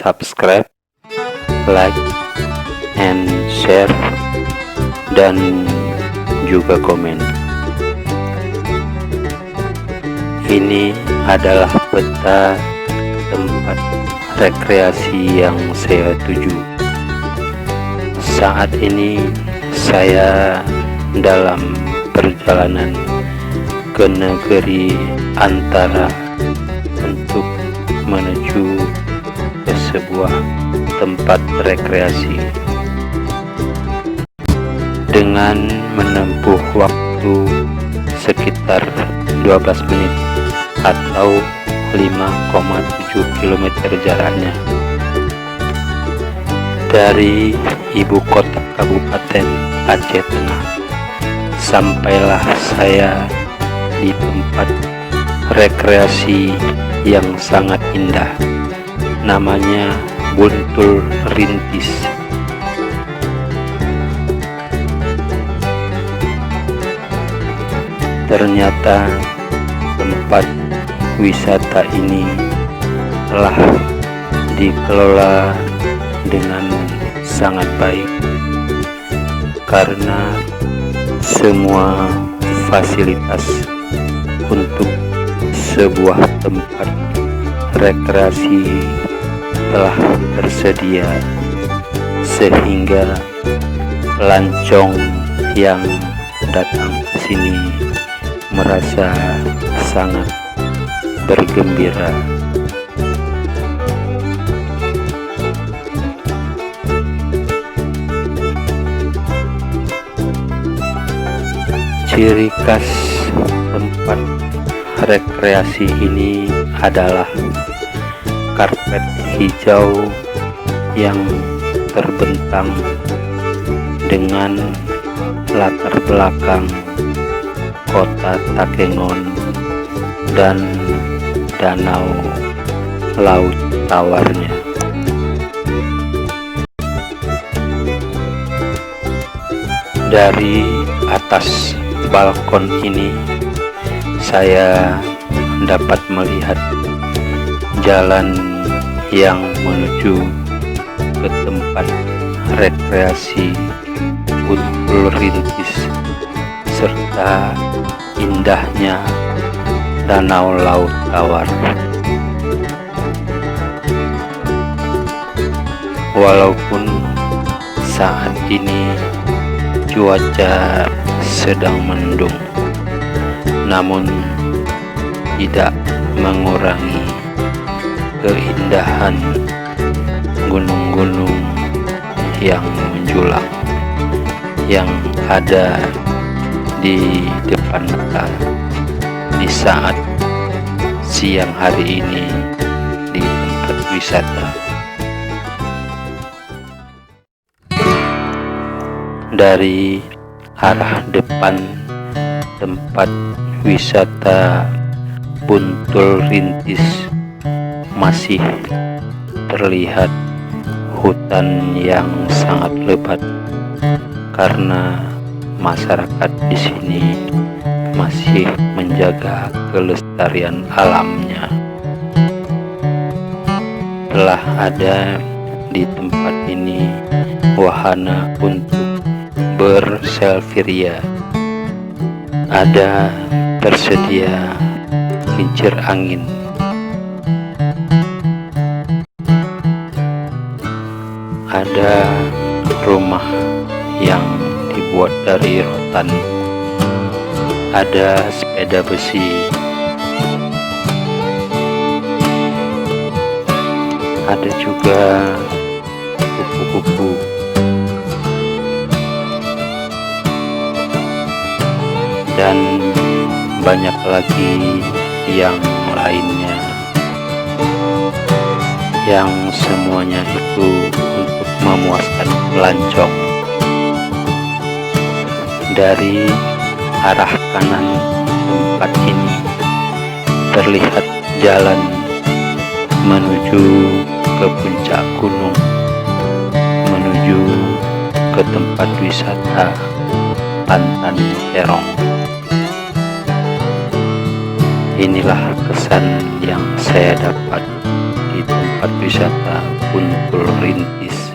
subscribe, like, and share, dan juga komen. Ini adalah peta tempat rekreasi yang saya tuju. Saat ini saya dalam perjalanan ke negeri antara untuk menuju ke sebuah tempat rekreasi. Dengan menempuh waktu sekitar 12 menit atau 5,7 km jaraknya dari ibu kota Kabupaten Aceh Tengah. Sampailah saya di tempat rekreasi yang sangat indah, namanya Buntul Rintis. Ternyata tempat wisata ini telah dikelola dengan sangat baik, karena semua fasilitas untuk sebuah tempat rekreasi telah tersedia, sehingga pelancong yang datang ke sini merasa sangat bergembira. Ciri khas tempat rekreasi ini adalah karpet hijau yang terbentang dengan latar belakang kota Takengon dan danau laut tawarnya. Dari atas balkon ini saya dapat melihat jalan yang menuju ke tempat rekreasi Buntul Rintis serta indahnya danau laut tawar. Walaupun saat ini cuaca sedang mendung, namun tidak mengurangi keindahan gunung-gunung yang menjulang yang ada di depan mata di saat siang hari ini di tempat wisata. Dari arah depan tempat wisata Buntul Rintis masih terlihat hutan yang sangat lebat, karena masyarakat di sini masih menjaga kelestarian alamnya. Telah ada di tempat ini wahana untuk berselfie. Ada tersedia kincir angin, ada rumah yang dibuat dari rotan, ada sepeda besi, ada juga kupu-kupu, dan banyak lagi yang lainnya, yang semuanya itu untuk memuaskan pelancong. Dari arah kanan tempat ini terlihat jalan menuju ke puncak gunung, menuju ke tempat wisata Pantan Terong. Inilah kesan yang saya dapat di tempat tempat wisata Puntul Rintis.